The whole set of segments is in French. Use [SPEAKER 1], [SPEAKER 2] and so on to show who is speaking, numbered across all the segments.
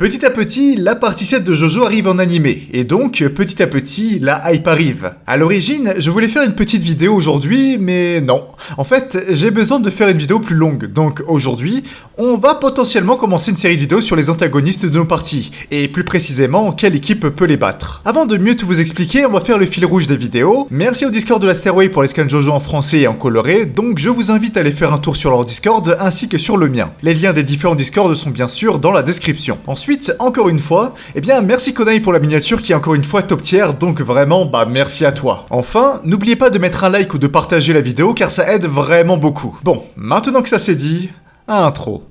[SPEAKER 1] Petit à petit, la partie 7 de JoJo arrive en animé, et donc, petit à petit, la hype arrive. À l'origine, je voulais faire une petite vidéo aujourd'hui, mais non. En fait, j'ai besoin de faire une vidéo plus longue, donc aujourd'hui, on va potentiellement commencer une série de vidéos sur les antagonistes de nos parties, et plus précisément, quelle équipe peut les battre. Avant de mieux tout vous expliquer, on va faire le fil rouge des vidéos. Merci au Discord de la Stairway pour les scans JoJo en français et en coloré, donc je vous invite à aller faire un tour sur leur Discord ainsi que sur le mien. Les liens des différents Discords sont bien sûr dans la description. Ensuite, encore une fois, merci Konai pour la miniature qui est encore une fois top tier, donc vraiment, merci à toi. Enfin, n'oubliez pas de mettre un like ou de partager la vidéo car ça aide vraiment beaucoup. Bon, maintenant que ça c'est dit, intro.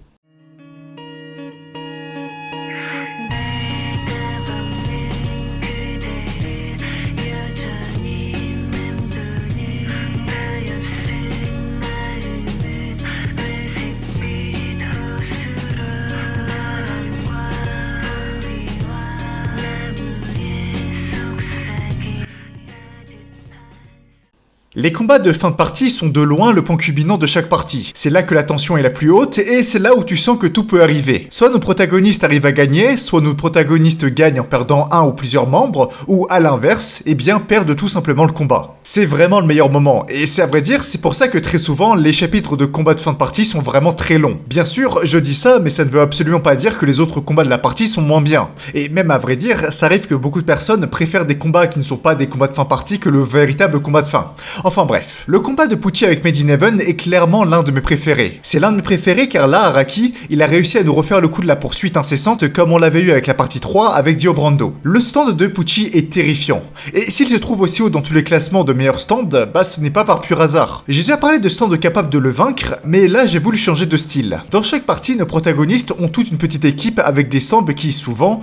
[SPEAKER 1] Les combats de fin de partie sont de loin le point culminant de chaque partie. C'est là que la tension est la plus haute et c'est là où tu sens que tout peut arriver. Soit nos protagonistes arrivent à gagner, soit nos protagonistes gagnent en perdant un ou plusieurs membres, ou à l'inverse, perdent tout simplement le combat. C'est vraiment le meilleur moment, et c'est à vrai dire, c'est pour ça que très souvent, les chapitres de combat de fin de partie sont vraiment très longs. Bien sûr, je dis ça, mais ça ne veut absolument pas dire que les autres combats de la partie sont moins bien. Et même à vrai dire, ça arrive que beaucoup de personnes préfèrent des combats qui ne sont pas des combats de fin de partie que le véritable combat de fin. Enfin bref, le combat de Pucci avec Made in Heaven est clairement l'un de mes préférés. C'est l'un de mes préférés car là, Araki, il a réussi à nous refaire le coup de la poursuite incessante comme on l'avait eu avec la partie 3 avec Dio Brando. Le stand de Pucci est terrifiant. Et s'il se trouve aussi haut dans tous les classements de meilleurs stands, ce n'est pas par pur hasard. J'ai déjà parlé de stands capables de le vaincre, mais là j'ai voulu changer de style. Dans chaque partie, nos protagonistes ont toute une petite équipe avec des stands qui souvent,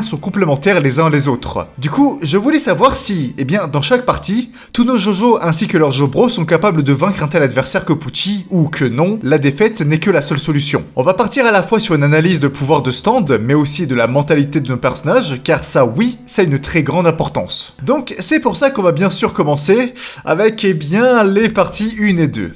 [SPEAKER 1] sont complémentaires les uns les autres. Du coup, je voulais savoir si, dans chaque partie, tous nos JoJo ainsi que leurs Jobros sont capables de vaincre un tel adversaire que Pucci, ou que non, la défaite n'est que la seule solution. On va partir à la fois sur une analyse de pouvoir de stand, mais aussi de la mentalité de nos personnages, car ça oui, ça a une très grande importance. Donc c'est pour ça qu'on va bien sûr commencer avec les parties 1 et 2.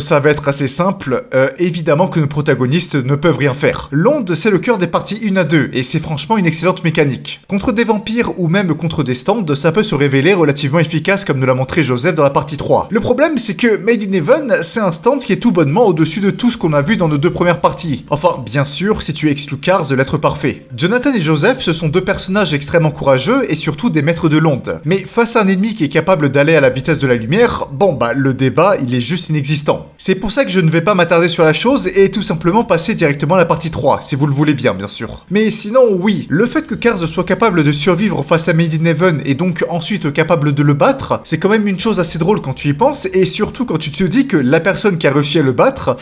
[SPEAKER 1] Ça va être assez simple. Évidemment que nos protagonistes ne peuvent rien faire. L'onde, c'est le cœur des parties 1 à 2, et c'est franchement une excellente mécanique. Contre des vampires ou même contre des stands, ça peut se révéler relativement efficace comme nous l'a montré Joseph dans la partie 3. Le problème, c'est que Made in Heaven, c'est un stand qui est tout bonnement au-dessus de tout ce qu'on a vu dans nos deux premières parties. Enfin, bien sûr, si tu exclus Cars, l'être parfait. Jonathan et Joseph, ce sont deux personnages extrêmement courageux et surtout des maîtres de l'onde. Mais face à un ennemi qui est capable d'aller à la vitesse de la lumière, le débat, il est juste inexistant. C'est pour ça que je ne vais pas m'attarder sur la chose et tout simplement passer directement à la partie 3, si vous le voulez bien sûr. Mais sinon, oui, le fait que Cars soit capable de survivre face à Made in Heaven et donc ensuite capable de le battre, c'est quand même une chose assez drôle quand tu y penses, et surtout quand tu te dis que la personne qui a réussi à le battre,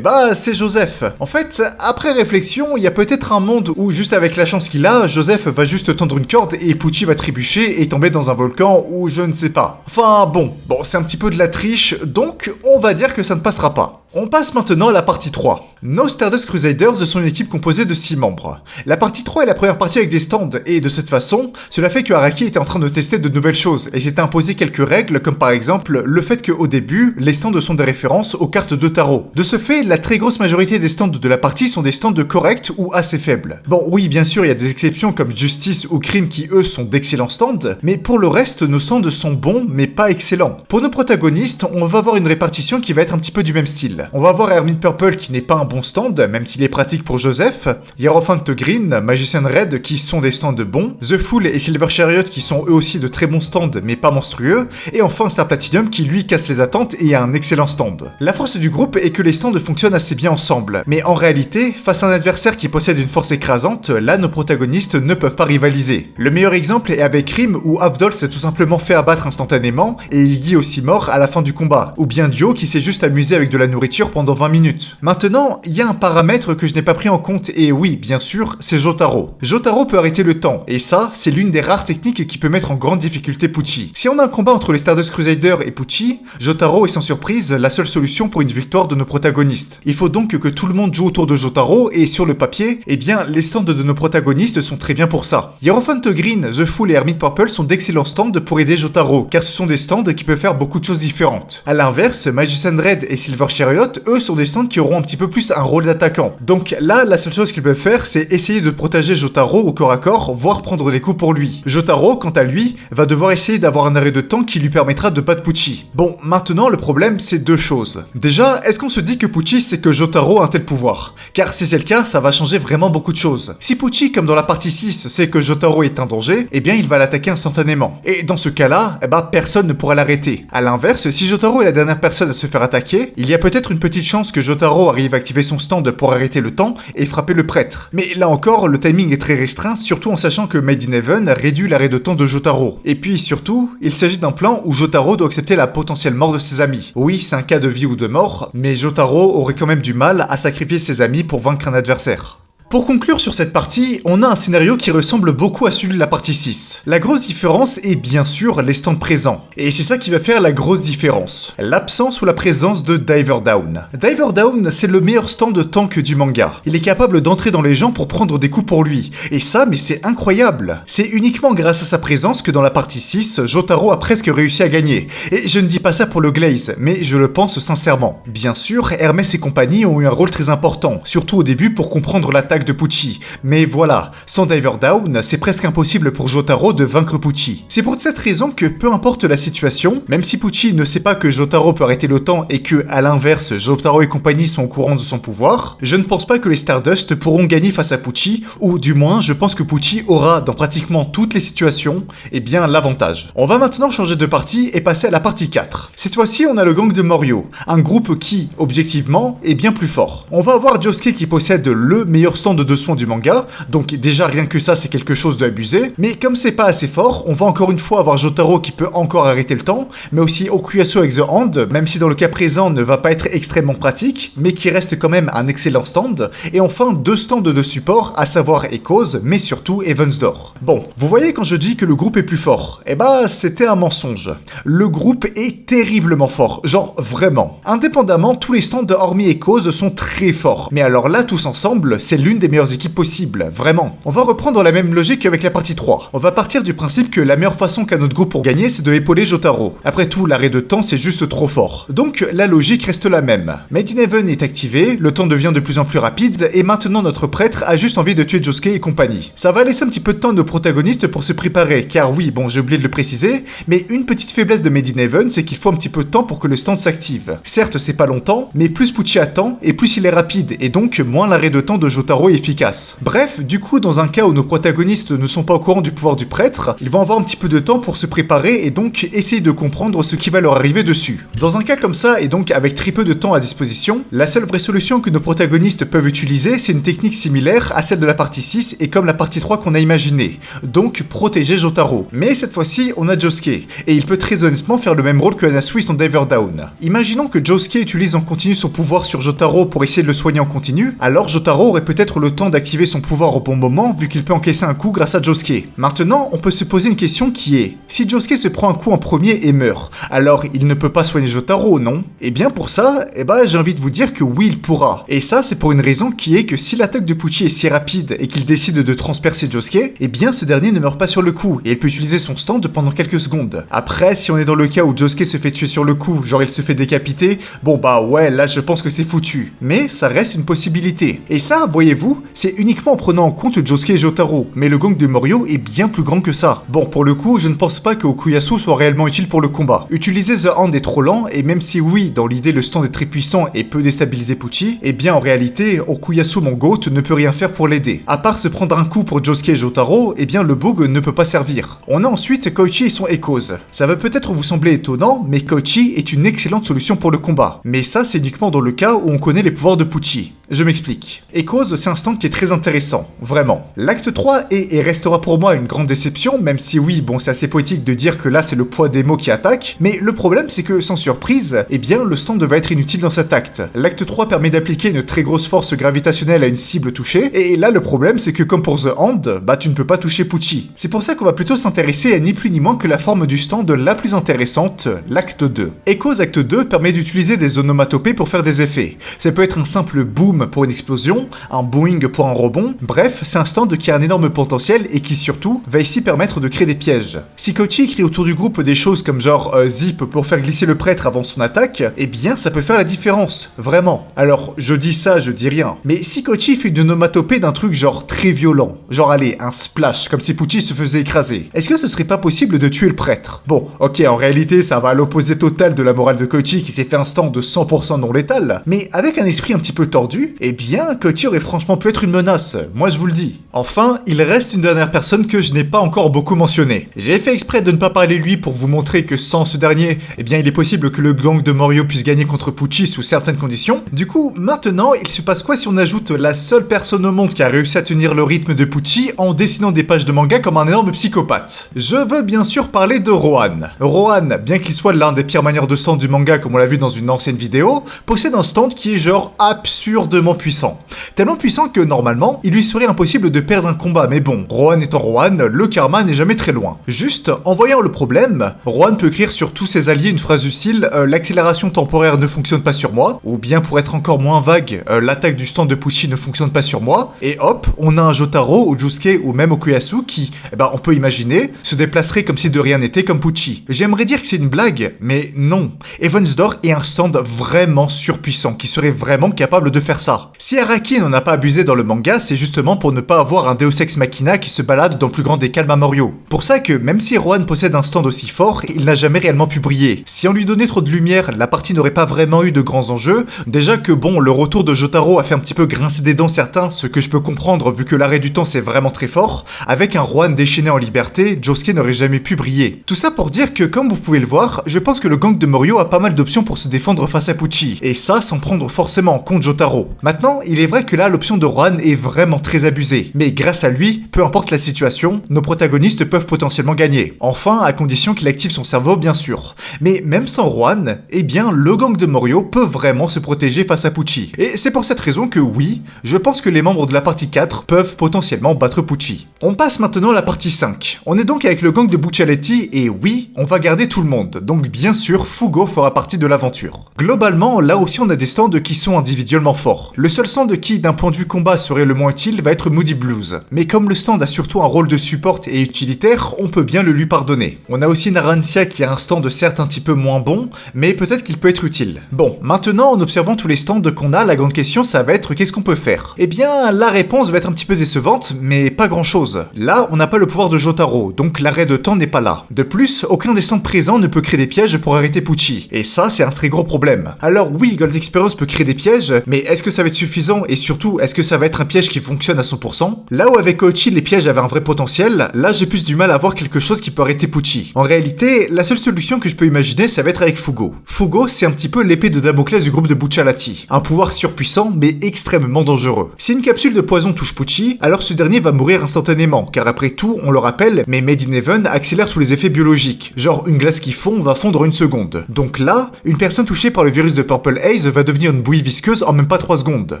[SPEAKER 1] c'est Joseph. En fait, après réflexion, il y a peut-être un monde où juste avec la chance qu'il a, Joseph va juste tendre une corde et Pucci va trébucher et tomber dans un volcan ou je ne sais pas. Enfin bon, c'est un petit peu de la triche, donc on va dire que ça ne passera pas. On passe maintenant à la partie 3. Nos Stardust Crusaders sont une équipe composée de 6 membres. La partie 3 est la première partie avec des stands, et de cette façon, cela fait que Araki était en train de tester de nouvelles choses, et s'était imposé quelques règles, comme par exemple le fait qu'au début, les stands sont des références aux cartes de tarot. De ce fait, la très grosse majorité des stands de la partie sont des stands corrects ou assez faibles. Bon, oui, bien sûr, il y a des exceptions comme Justice ou Crime qui, eux, sont d'excellents stands, mais pour le reste, nos stands sont bons, mais pas excellents. Pour nos protagonistes, on va avoir une répartition qui va être un petit peu du même style. On va avoir Hermit Purple qui n'est pas un bon stand, même s'il est pratique pour Joseph, Hierophant Green, Magician Red qui sont des stands bons, The Fool et Silver Chariot qui sont eux aussi de très bons stands mais pas monstrueux, et enfin Star Platinum qui lui casse les attentes et a un excellent stand. La force du groupe est que les stands fonctionnent assez bien ensemble, mais en réalité, face à un adversaire qui possède une force écrasante, là nos protagonistes ne peuvent pas rivaliser. Le meilleur exemple est avec Rim où Avdol s'est tout simplement fait abattre instantanément et Iggy aussi mort à la fin du combat, ou bien Dio qui s'est juste amusé avec de la nourriture pendant 20 minutes. Maintenant, il y a un paramètre que je n'ai pas pris en compte et oui, bien sûr, c'est Jotaro. Jotaro peut arrêter le temps et ça, c'est l'une des rares techniques qui peut mettre en grande difficulté Pucci. Si on a un combat entre les Stardust Crusaders et Pucci, Jotaro est sans surprise la seule solution pour une victoire de nos protagonistes. Il faut donc que tout le monde joue autour de Jotaro et sur le papier, les stands de nos protagonistes sont très bien pour ça. Hierophant Green, The Fool et Hermit Purple sont d'excellents stands pour aider Jotaro, car ce sont des stands qui peuvent faire beaucoup de choses différentes. A l'inverse, Magician Red et Silver Chariot Riot, eux, sont des stands qui auront un petit peu plus un rôle d'attaquant. Donc là, la seule chose qu'ils peuvent faire, c'est essayer de protéger Jotaro au corps à corps, voire prendre des coups pour lui. Jotaro, quant à lui, va devoir essayer d'avoir un arrêt de temps qui lui permettra de battre Pucci. Bon, maintenant, le problème, c'est deux choses. Déjà, est-ce qu'on se dit que Pucci sait que Jotaro a un tel pouvoir? Car si c'est le cas, ça va changer vraiment beaucoup de choses. Si Pucci, comme dans la partie 6, sait que Jotaro est un danger, eh bien il va l'attaquer instantanément. Et dans ce cas-là, personne ne pourra l'arrêter. A l'inverse, si Jotaro est la dernière personne à se faire attaquer, il y a peut-être une petite chance que Jotaro arrive à activer son stand pour arrêter le temps et frapper le prêtre. Mais là encore, le timing est très restreint, surtout en sachant que Made in Heaven réduit l'arrêt de temps de Jotaro. Et puis surtout, il s'agit d'un plan où Jotaro doit accepter la potentielle mort de ses amis. Oui, c'est un cas de vie ou de mort, mais Jotaro aurait quand même du mal à sacrifier ses amis pour vaincre un adversaire. Pour conclure sur cette partie, on a un scénario qui ressemble beaucoup à celui de la partie 6. La grosse différence est bien sûr les stands présents. Et c'est ça qui va faire la grosse différence. L'absence ou la présence de Diver Down. Diver Down, c'est le meilleur stand de tank du manga. Il est capable d'entrer dans les gens pour prendre des coups pour lui. Et ça, mais c'est incroyable. C'est uniquement grâce à sa présence que dans la partie 6, Jotaro a presque réussi à gagner. Et je ne dis pas ça pour le glaze, mais je le pense sincèrement. Bien sûr, Hermès et compagnie ont eu un rôle très important, surtout au début pour comprendre l'attaque de Pucci. Mais voilà, sans Diver Down, c'est presque impossible pour Jotaro de vaincre Pucci. C'est pour cette raison que peu importe la situation, même si Pucci ne sait pas que Jotaro peut arrêter le temps et que, à l'inverse, Jotaro et compagnie sont au courant de son pouvoir, je ne pense pas que les Stardust pourront gagner face à Pucci, ou du moins, je pense que Pucci aura, dans pratiquement toutes les situations, bien l'avantage. On va maintenant changer de partie et passer à la partie 4. Cette fois-ci, on a le gang de Morio, un groupe qui, objectivement, est bien plus fort. On va avoir Josuke qui possède le meilleur stand de soins du manga, donc déjà rien que ça c'est quelque chose d'abusé, mais comme c'est pas assez fort, on va encore une fois avoir Jotaro qui peut encore arrêter le temps, mais aussi Okuyasu avec The Hand, même si dans le cas présent ne va pas être extrêmement pratique, mais qui reste quand même un excellent stand, et enfin deux stands de support, à savoir Echoes, mais surtout Evansdor. Bon, vous voyez quand je dis que le groupe est plus fort, c'était un mensonge. Le groupe est terriblement fort, genre vraiment. Indépendamment, tous les stands hormis Echoes sont très forts, mais alors là tous ensemble, c'est l'une des meilleures équipes possibles, vraiment. On va reprendre la même logique qu'avec la partie 3. On va partir du principe que la meilleure façon qu'a notre groupe pour gagner, c'est de épauler Jotaro. Après tout, l'arrêt de temps, c'est juste trop fort. Donc, la logique reste la même. Made in Heaven est activé, le temps devient de plus en plus rapide, et maintenant notre prêtre a juste envie de tuer Josuke et compagnie. Ça va laisser un petit peu de temps à nos protagonistes pour se préparer, car oui, bon, j'ai oublié de le préciser, mais une petite faiblesse de Made in Heaven, c'est qu'il faut un petit peu de temps pour que le stand s'active. Certes, c'est pas longtemps, mais plus Pucci attend, et plus il est rapide, et donc moins l'arrêt de temps de Jotaro est efficace. Bref, du coup, dans un cas où nos protagonistes ne sont pas au courant du pouvoir du prêtre, ils vont avoir un petit peu de temps pour se préparer et donc essayer de comprendre ce qui va leur arriver dessus. Dans un cas comme ça, et donc avec très peu de temps à disposition, la seule vraie solution que nos protagonistes peuvent utiliser, c'est une technique similaire à celle de la partie 6 et comme la partie 3 qu'on a imaginé. Donc, protéger Jotaro. Mais cette fois-ci, on a Josuke, et il peut très honnêtement faire le même rôle que Anasui son Diver Down. Imaginons que Josuke utilise en continu son pouvoir sur Jotaro pour essayer de le soigner en continu, alors Jotaro aurait peut-être le temps d'activer son pouvoir au bon moment vu qu'il peut encaisser un coup grâce à Josuke. Maintenant, on peut se poser une question qui est, si Josuke se prend un coup en premier et meurt, alors il ne peut pas soigner Jotaro, non? Et bien pour ça, j'ai envie de vous dire que oui, il pourra. Et ça, c'est pour une raison qui est que si l'attaque de Pucci est si rapide et qu'il décide de transpercer Josuke, ce dernier ne meurt pas sur le coup et il peut utiliser son stand pendant quelques secondes. Après, si on est dans le cas où Josuke se fait tuer sur le coup, genre il se fait décapiter, ouais, là je pense que c'est foutu. Mais ça reste une possibilité. Et ça, voyez-vous, c'est uniquement en prenant en compte Josuke et Jotaro, mais le gang de Morio est bien plus grand que ça. Bon, pour le coup, je ne pense pas que Okuyasu soit réellement utile pour le combat. Utiliser The Hand est trop lent, et même si oui, dans l'idée le stand est très puissant et peut déstabiliser Pucci, en réalité, Okuyasu mon goat ne peut rien faire pour l'aider. À part se prendre un coup pour Josuke et Jotaro, le bug ne peut pas servir. On a ensuite Koichi et son Echoes. Ça va peut-être vous sembler étonnant, mais Koichi est une excellente solution pour le combat. Mais ça, c'est uniquement dans le cas où on connaît les pouvoirs de Pucci. Je m'explique. Echoes, c'est un stand qui est très intéressant, vraiment. L'acte 3 est et restera pour moi une grande déception, même si oui, c'est assez poétique de dire que là c'est le poids des mots qui attaque, mais le problème c'est que, sans surprise, le stand va être inutile dans cet acte. L'acte 3 permet d'appliquer une très grosse force gravitationnelle à une cible touchée, et là le problème c'est que comme pour The Hand, tu ne peux pas toucher Pucci. C'est pour ça qu'on va plutôt s'intéresser à ni plus ni moins que la forme du stand la plus intéressante, l'acte 2. Echoes acte 2 permet d'utiliser des onomatopées pour faire des effets. Ça peut être un simple boom boom pour une explosion, un boing pour un rebond, bref, c'est un stand qui a un énorme potentiel et qui surtout va ici permettre de créer des pièges. Si Kochi écrit autour du groupe des choses comme genre zip pour faire glisser le prêtre avant son attaque, eh bien ça peut faire la différence, vraiment. Alors je dis ça, je dis rien. Mais si Kochi fait une onomatopée d'un truc genre très violent, genre allez, un splash, comme si Pucci se faisait écraser, est-ce que ce serait pas possible de tuer le prêtre? Bon, ok, en réalité ça va à l'opposé total de la morale de Kochi qui s'est fait un stand de 100% non létal, mais avec un esprit un petit peu tordu, eh bien Kochi aurait franchement pu être une menace, moi je vous le dis. Enfin, il reste une dernière personne que je n'ai pas encore beaucoup mentionné. J'ai fait exprès de ne pas parler de lui pour vous montrer que sans ce dernier, eh bien il est possible que le gang de Morio puisse gagner contre Pucci sous certaines conditions. Du coup, maintenant, il se passe quoi si on ajoute la seule personne au monde qui a réussi à tenir le rythme de Pucci en dessinant des pages de manga comme un énorme psychopathe? Je veux bien sûr parler de Rohan. Rohan, bien qu'il soit l'un des pires manières de stand du manga comme on l'a vu dans une ancienne vidéo, possède un stand qui est genre absurdement puissant. Tellement puissant que normalement, il lui serait impossible de perdre un combat, mais bon, Rohan étant Rohan, le karma n'est jamais très loin. Juste, en voyant le problème, Rohan peut écrire sur tous ses alliés une phrase du style l'accélération temporaire ne fonctionne pas sur moi, ou bien pour être encore moins vague, l'attaque du stand de Pucci ne fonctionne pas sur moi, et hop, on a un Jotaro, ou Jusuke, ou même Okuyasu qui, on peut imaginer, se déplacerait comme si de rien n'était comme Pucci. J'aimerais dire que c'est une blague, mais non. Evansdor est un stand vraiment surpuissant, qui serait vraiment capable de faire ça. Si Araki n'en a pas abusé dans le manga, c'est justement pour ne pas avoir un Deus Ex Machina qui se balade dans le plus grand des calmes à Morio. Pour ça que, même si Rohan possède un stand aussi fort, il n'a jamais réellement pu briller. Si on lui donnait trop de lumière, la partie n'aurait pas vraiment eu de grands enjeux. Déjà que bon, le retour de Jotaro a fait un petit peu grincer des dents certains, ce que je peux comprendre vu que l'arrêt du temps c'est vraiment très fort. Avec un Rohan déchaîné en liberté, Josuke n'aurait jamais pu briller. Tout ça pour dire que, comme vous pouvez le voir, je pense que le gang de Morio a pas mal d'options pour se défendre face à Pucci, et ça sans prendre forcément en compte Jotaro. Maintenant, il est vrai que là, l'option de Rohan est vraiment très abusée, mais grâce à lui, peu importe la situation, nos protagonistes peuvent potentiellement gagner. Enfin, à condition qu'il active son cerveau, bien sûr. Mais même sans Rohan, eh bien, le gang de Morio peut vraiment se protéger face à Pucci. Et c'est pour cette raison que oui, je pense que les membres de la partie 4 peuvent potentiellement battre Pucci. On passe maintenant à la partie 5. On est donc avec le gang de Buccialetti, et oui, on va garder tout le monde, donc bien sûr, Fugo fera partie de l'aventure. Globalement, là aussi on a des stands qui sont individuellement forts. Le seul stand qui, d'un point de vue combat, serait le moins utile va être Moody Blues. Mais comme le stand a surtout un rôle de support et utilitaire, on peut bien le lui pardonner. On a aussi Narancia qui a un stand certes un petit peu moins bon, mais peut-être qu'il peut être utile. Bon, maintenant en observant tous les stands qu'on a, la grande question ça va être qu'est-ce qu'on peut faire? Eh bien, la réponse va être un petit peu décevante, mais pas grand chose. Là, on n'a pas le pouvoir de Jotaro, donc l'arrêt de temps n'est pas là. De plus, aucun des stands présents ne peut créer des pièges pour arrêter Pucci, et ça c'est un très gros problème. Alors oui, Gold Experience peut créer des pièges, mais est-ce que ça va être suffisant, et surtout, est-ce que ça va être un piège qui fonctionne à 100%? Là où avec Koichi les pièges avaient un vrai potentiel, là j'ai plus du mal à voir quelque chose qui peut arrêter Pucci. En réalité, la seule solution que je peux imaginer, ça va être avec Fugo. Fugo, c'est un petit peu l'épée de Damoclès du groupe de Buccialetti. Un pouvoir surpuissant, mais extrêmement dangereux. Si une capsule de poison touche Pucci, alors ce dernier va mourir instantanément, car après tout, on le rappelle, mais Made in Heaven accélère sous les effets biologiques. Genre, une glace qui fond va fondre en une seconde. Donc là, une personne touchée par le virus de Purple Haze va devenir une bouillie visqueuse en même pas 3 secondes.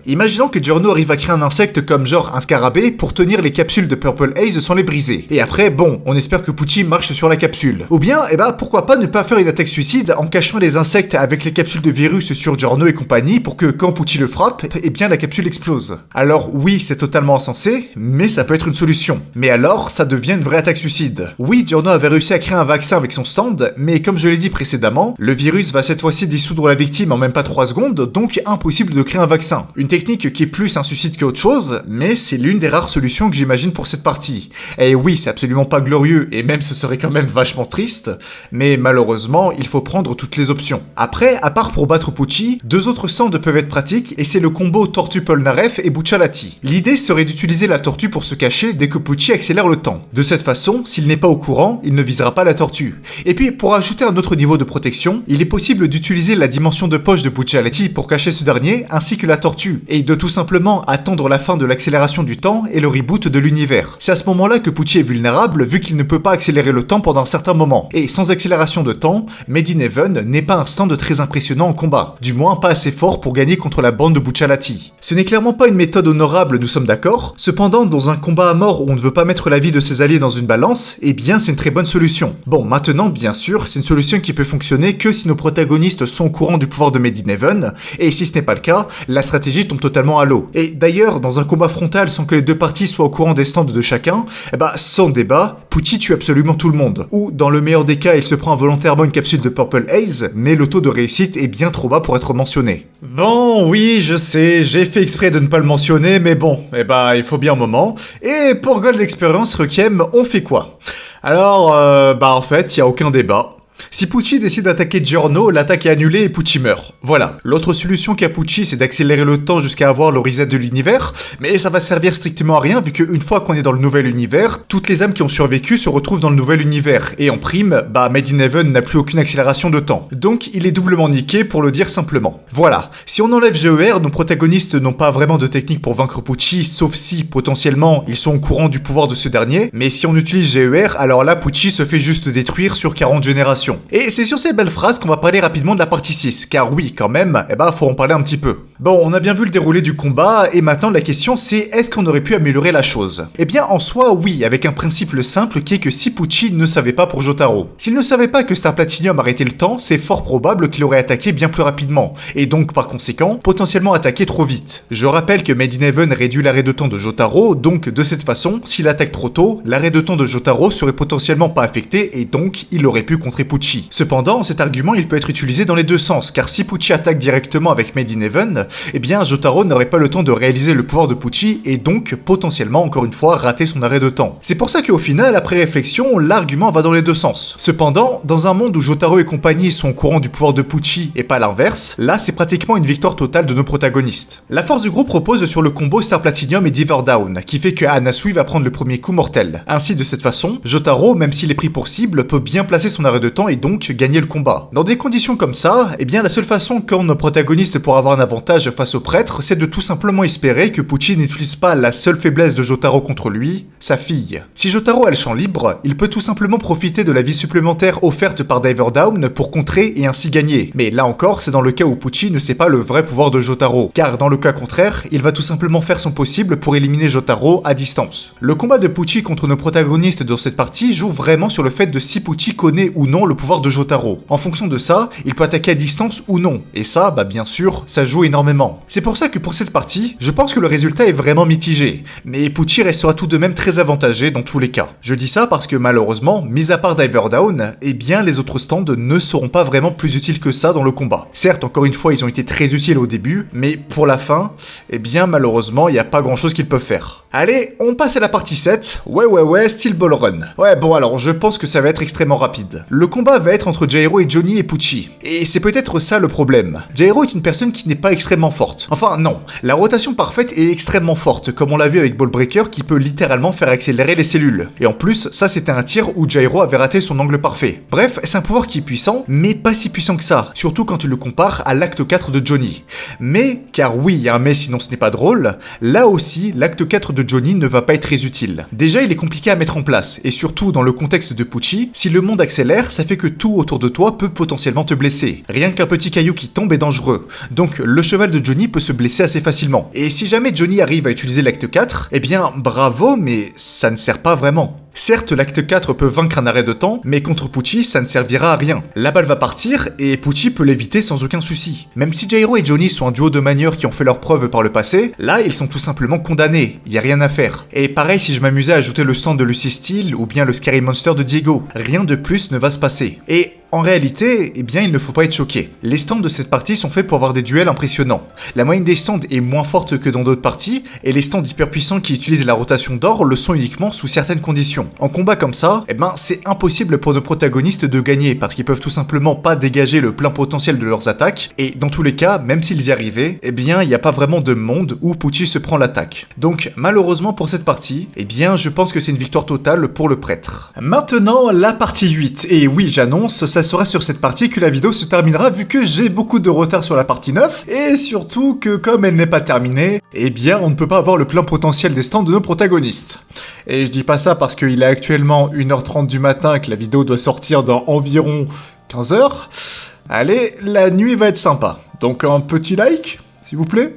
[SPEAKER 1] Imaginons que Giorno arrive à créer un insecte comme genre un scarabée pour tenir les capsules de Purple Haze sans les briser. Et après, bon, on espère que Pucci marche sur la capsule. Ou bien, pourquoi pas ne pas faire une attaque suicide en cachant les insectes avec les capsules de virus sur Giorno et compagnie pour que quand Pucci le frappe, eh bien la capsule explose. Alors oui, c'est totalement insensé, mais ça peut être une solution. Mais alors, ça devient une vraie attaque suicide. Oui, Giorno avait réussi à créer un vaccin avec son stand, mais comme je l'ai dit précédemment, le virus va cette fois-ci dissoudre la victime en même pas 3 secondes, donc impossible de créer un vaccin. Une technique qui est plus un suicide qu'autre chose, mais c'est l'une des rares solutions que j'imagine pour cette partie. Et oui, c'est absolument pas glorieux, et même ce serait quand même vachement triste, mais malheureusement, il faut prendre toutes les options. Après, à part pour battre Pucci, 2 autres stands peuvent être pratiques, et c'est le combo Tortue Polnareff et Buccialetti. L'idée serait d'utiliser la tortue pour se cacher dès que Pucci accélère le temps. De cette façon, s'il n'est pas au courant, il ne visera pas la tortue. Et puis, pour ajouter un autre niveau de protection, il est possible d'utiliser la dimension de poche de Buccialetti pour cacher ce dernier, ainsi que la tortue, et de tout simplement attendre la fin de l'accélération du temps et le reboot de l'univers. C'est à ce moment-là que Pucci est vulnérable, vu qu'il ne peut pas accélérer le temps pendant un certain moment. Et sans accélération de temps, Made in Heaven n'est pas un stand très impressionnant en combat, du moins pas assez fort pour gagner contre la bande de Buccialetti. Ce n'est clairement pas une méthode honorable, nous sommes d'accord. Cependant, dans un combat à mort où on ne veut pas mettre la vie de ses alliés dans une balance, eh bien c'est une très bonne solution. Bon, maintenant, bien sûr, c'est une solution qui peut fonctionner que si nos protagonistes sont au courant du pouvoir de Made in Heaven, et si ce n'est pas le cas, la la stratégie tombe totalement à l'eau. Et d'ailleurs, dans un combat frontal sans que les deux parties soient au courant des stands de chacun, sans débat, Pucci tue absolument tout le monde. Ou dans le meilleur des cas, il se prend volontairement une capsule de Purple Haze, mais le taux de réussite est bien trop bas pour être mentionné. Bon, oui, je sais, j'ai fait exprès de ne pas le mentionner, mais bon, il faut bien un moment. Et pour Gold Experience Requiem, on fait quoi? Alors, en fait, il n'y a aucun débat. Si Pucci décide d'attaquer Giorno, l'attaque est annulée et Pucci meurt. Voilà. L'autre solution qu'a Pucci, c'est d'accélérer le temps jusqu'à avoir le reset de l'univers, mais ça va servir strictement à rien vu qu'une fois qu'on est dans le nouvel univers, toutes les âmes qui ont survécu se retrouvent dans le nouvel univers, et en prime, Made in Heaven n'a plus aucune accélération de temps. Donc il est doublement niqué pour le dire simplement. Voilà. Si on enlève GER, nos protagonistes n'ont pas vraiment de technique pour vaincre Pucci, sauf si, potentiellement, ils sont au courant du pouvoir de ce dernier, mais si on utilise GER, alors là, Pucci se fait juste détruire sur 40 générations. Et c'est sur ces belles phrases qu'on va parler rapidement de la partie 6, car oui, quand même, faut en parler un petit peu. Bon, on a bien vu le déroulé du combat, et maintenant la question c'est est-ce qu'on aurait pu améliorer la chose? Eh bien, en soi, oui, avec un principe simple qui est que si Pucci ne savait pas pour Jotaro. S'il ne savait pas que Star Platinum arrêtait le temps, c'est fort probable qu'il aurait attaqué bien plus rapidement, et donc par conséquent, potentiellement attaqué trop vite. Je rappelle que Made in Heaven réduit l'arrêt de temps de Jotaro, donc de cette façon, s'il attaque trop tôt, l'arrêt de temps de Jotaro serait potentiellement pas affecté, et donc il aurait pu contrer Pucci. Cependant, cet argument il peut être utilisé dans les deux sens, car si Pucci attaque directement avec Made in Heaven, Jotaro n'aurait pas le temps de réaliser le pouvoir de Pucci et donc potentiellement encore une fois rater son arrêt de temps. C'est pour ça qu'au final, après réflexion, l'argument va dans les deux sens. Cependant, dans un monde où Jotaro et compagnie sont au courant du pouvoir de Pucci et pas l'inverse, là c'est pratiquement une victoire totale de nos protagonistes. La force du groupe repose sur le combo Star Platinum et Diver Down, qui fait que Anasui va prendre le premier coup mortel. Ainsi de cette façon, Jotaro, même s'il est pris pour cible, peut bien placer son arrêt de temps et donc gagner le combat. Dans des conditions comme ça, la seule façon qu'ont nos protagonistes pour avoir un avantage face au prêtre, c'est de tout simplement espérer que Pucci n'utilise pas la seule faiblesse de Jotaro contre lui, sa fille. Si Jotaro a le champ libre, il peut tout simplement profiter de la vie supplémentaire offerte par Diver Down pour contrer et ainsi gagner. Mais là encore, c'est dans le cas où Pucci ne sait pas le vrai pouvoir de Jotaro, car dans le cas contraire, il va tout simplement faire son possible pour éliminer Jotaro à distance. Le combat de Pucci contre nos protagonistes dans cette partie joue vraiment sur le fait de si Pucci connaît ou non le pouvoir de Jotaro. En fonction de ça, il peut attaquer à distance ou non, et ça, bien sûr, ça joue énormément. C'est pour ça que pour cette partie, je pense que le résultat est vraiment mitigé, mais Pucci restera tout de même très avantagé dans tous les cas. Je dis ça parce que malheureusement, mis à part Diver Down, les autres stands ne seront pas vraiment plus utiles que ça dans le combat. Certes, encore une fois, ils ont été très utiles au début, mais pour la fin, malheureusement, il n'y a pas grand chose qu'ils peuvent faire. Allez, on passe à la partie 7. Ouais, Steel Ball Run. Ouais, bon alors, je pense que ça va être extrêmement rapide. Le combat va être entre Jairo et Johnny et Pucci. Et c'est peut-être ça le problème. Jairo est une personne qui n'est pas extrêmement forte. Enfin, non. La rotation parfaite est extrêmement forte, comme on l'a vu avec Ball Breaker qui peut littéralement faire accélérer les cellules. Et en plus, ça c'était un tir où Jairo avait raté son angle parfait. Bref, c'est un pouvoir qui est puissant, mais pas si puissant que ça. Surtout quand tu le compares à l'acte 4 de Johnny. Mais, car oui, il y a un mais sinon ce n'est pas drôle, là aussi, l'acte 4 de Johnny ne va pas être très utile. Déjà, il est compliqué à mettre en place, et surtout dans le contexte de Pucci, si le monde accélère, ça fait que tout autour de toi peut potentiellement te blesser. Rien qu'un petit caillou qui tombe est dangereux. Donc le cheval de Johnny peut se blesser assez facilement. Et si jamais Johnny arrive à utiliser l'acte 4, bravo, mais ça ne sert pas vraiment. Certes, l'acte 4 peut vaincre un arrêt de temps, mais contre Pucci, ça ne servira à rien. La balle va partir, et Pucci peut l'éviter sans aucun souci. Même si Jairo et Johnny sont un duo de manieurs qui ont fait leurs preuves par le passé, là, ils sont tout simplement condamnés, y a rien à faire. Et pareil si je m'amusais à ajouter le stand de Lucy Steele, ou bien le Scary Monster de Diego, rien de plus ne va se passer. Et en réalité, il ne faut pas être choqué. Les stands de cette partie sont faits pour avoir des duels impressionnants. La moyenne des stands est moins forte que dans d'autres parties, et les stands hyper puissants qui utilisent la rotation d'or le sont uniquement sous certaines conditions. En combat comme ça, c'est impossible pour nos protagonistes de gagner, parce qu'ils peuvent tout simplement pas dégager le plein potentiel de leurs attaques, et dans tous les cas, même s'ils y arrivaient, il n'y a pas vraiment de monde où Pucci se prend l'attaque. Donc, malheureusement pour cette partie, je pense que c'est une victoire totale pour le prêtre. Maintenant, la partie 8, et oui, j'annonce, ça sera sur cette partie que la vidéo se terminera vu que j'ai beaucoup de retard sur la partie 9 et surtout que comme elle n'est pas terminée, on ne peut pas avoir le plein potentiel des stands de nos protagonistes. Et je dis pas ça parce qu'il est actuellement 1h30 du matin et que la vidéo doit sortir dans environ 15h. Allez, la nuit va être sympa. Donc un petit like, s'il vous plaît.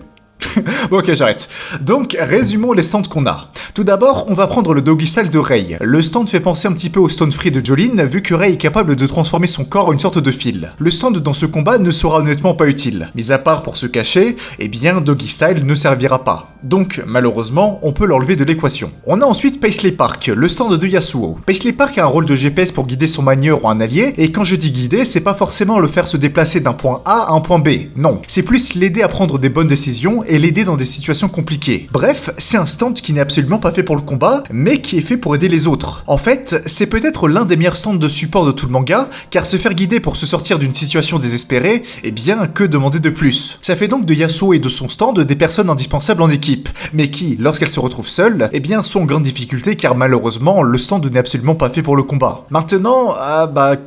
[SPEAKER 1] Bon, ok, j'arrête. Donc, résumons les stands qu'on a. Tout d'abord, on va prendre le doggy style de Rei. Le stand fait penser un petit peu au stand free de Jolene, vu que Rei est capable de transformer son corps en une sorte de fil. Le stand dans ce combat ne sera honnêtement pas utile. Mis à part pour se cacher, eh bien doggy style ne servira pas. Donc, malheureusement, on peut l'enlever de l'équation. On a ensuite Paisley Park, le stand de Yasuo. Paisley Park a un rôle de GPS pour guider son manieur ou un allié, et quand je dis guider, c'est pas forcément le faire se déplacer d'un point A à un point B, non. C'est plus l'aider à prendre des bonnes décisions et l'aider dans des situations compliquées. Bref, c'est un stand qui n'est absolument pas fait pour le combat, mais qui est fait pour aider les autres. En fait, c'est peut-être l'un des meilleurs stands de support de tout le manga, car se faire guider pour se sortir d'une situation désespérée, eh bien, que demander de plus? Ça fait donc de Yasuo et de son stand des personnes indispensables en équipe, mais qui, lorsqu'elles se retrouvent seules, eh bien, sont en grande difficulté car malheureusement, le stand n'est absolument pas fait pour le combat. Maintenant,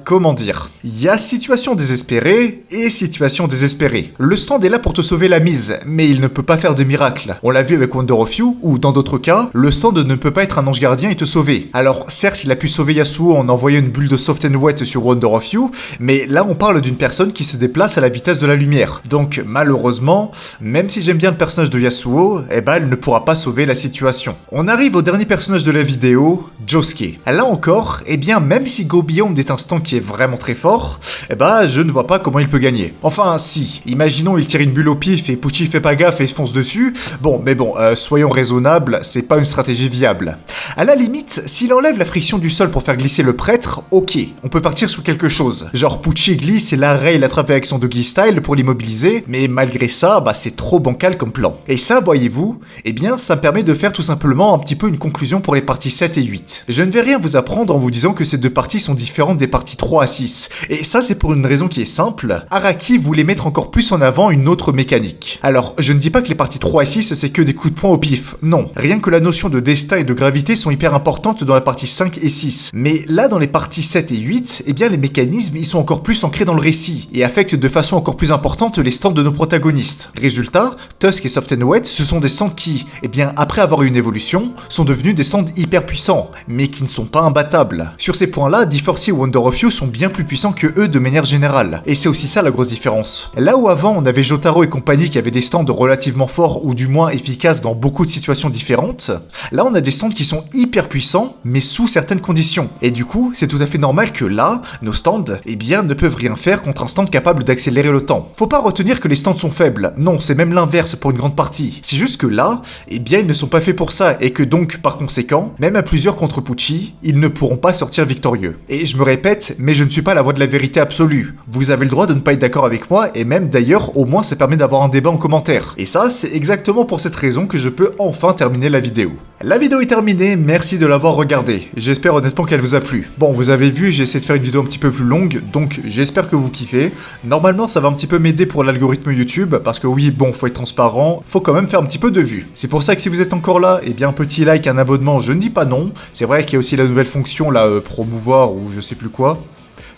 [SPEAKER 1] comment dire? Il y a situation désespérée et situation désespérée. Le stand est là pour te sauver la mise, mais il ne peut pas faire de miracle. On l'a vu avec Wonder of You, ou dans d'autres cas, le stand ne peut pas être un ange gardien et te sauver. Alors, certes, il a pu sauver Yasuo en envoyant une bulle de soft and wet sur Wonder of You, mais là, on parle d'une personne qui se déplace à la vitesse de la lumière. Donc, malheureusement, même si j'aime bien le personnage de Yasuo, elle ne pourra pas sauver la situation. On arrive au dernier personnage de la vidéo, Josuke. Là encore, même si Go Beyond est un stand qui est vraiment très fort, je ne vois pas comment il peut gagner. Enfin, si. Imaginons il tire une bulle au pif et Pucci fait pas gaffe et fonce dessus. Soyons raisonnables, c'est pas une stratégie viable. À la limite, s'il enlève la friction du sol pour faire glisser le prêtre, ok, on peut partir sur quelque chose. Genre Pucci glisse et là Rei l'attrape avec son doggy style pour l'immobiliser, mais malgré ça, c'est trop bancal comme plan. Et ça, voyez-vous, ça me permet de faire tout simplement un petit peu une conclusion pour les parties 7 et 8. Je ne vais rien vous apprendre en vous disant que ces deux parties sont différentes des parties 3 à 6. Et ça, c'est pour une raison qui est simple. Araki voulait mettre encore plus en avant une autre mécanique. Alors, je ne dis pas que les parties 3 et 6, c'est que des coups de poing au pif. Non. Rien que la notion de destin et de gravité sont hyper importantes dans la partie 5 et 6. Mais là, dans les parties 7 et 8, les mécanismes, ils sont encore plus ancrés dans le récit et affectent de façon encore plus importante les stands de nos protagonistes. Résultat, Tusk et Soft and Wet, ce sont des stands qui, après avoir eu une évolution, sont devenus des stands hyper puissants, mais qui ne sont pas imbattables. Sur ces points-là, D4C et Wonder of You sont bien plus puissants que eux de manière générale, et c'est aussi ça la grosse différence. Là où avant on avait Jotaro et compagnie qui avaient des stands relativement forts ou du moins efficaces dans beaucoup de situations différentes, là on a des stands qui sont hyper puissants, mais sous certaines conditions. Et du coup, c'est tout à fait normal que là, nos stands, ne peuvent rien faire contre un stand capable d'accélérer le temps. Faut pas retenir que les stands sont faibles, non, c'est même l'inverse pour une grande partie. C'est juste que là, ils ne sont pas faits pour ça, et que donc, par conséquent, même à plusieurs contre Pucci, ils ne pourront pas sortir victorieux. Et je me répète, mais je ne suis pas la voix de la vérité absolue. Vous avez le droit de ne pas être d'accord avec moi, et même d'ailleurs, au moins ça permet d'avoir un débat en commentaire. Et ça, c'est exactement pour cette raison que je peux enfin terminer la vidéo. La vidéo est terminée, merci de l'avoir regardée. J'espère honnêtement qu'elle vous a plu. Bon, vous avez vu, j'ai essayé de faire une vidéo un petit peu plus longue, donc j'espère que vous kiffez. Normalement, ça va un petit peu m'aider pour l'algorithme YouTube, parce que oui, faut être transparent, faut quand même faire un petit peu de vues. C'est pour ça que si vous êtes encore là, un petit like, un abonnement, je ne dis pas non. C'est vrai qu'il y a aussi la nouvelle fonction, là, promouvoir ou je sais plus quoi.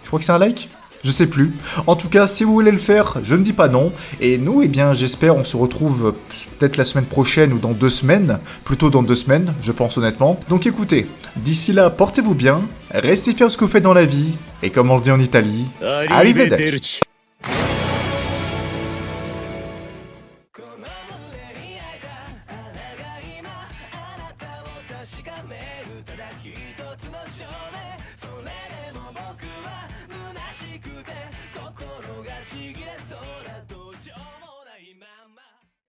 [SPEAKER 1] Je crois que c'est un like ? Je sais plus. En tout cas, si vous voulez le faire, je ne dis pas non. Et nous, j'espère, on se retrouve peut-être la semaine prochaine ou dans 2 semaines. Plutôt dans 2 semaines, je pense honnêtement. Donc écoutez, d'ici là, portez-vous bien, restez fiers de ce que vous faites dans la vie. Et comme on le dit en Italie, arrivederci.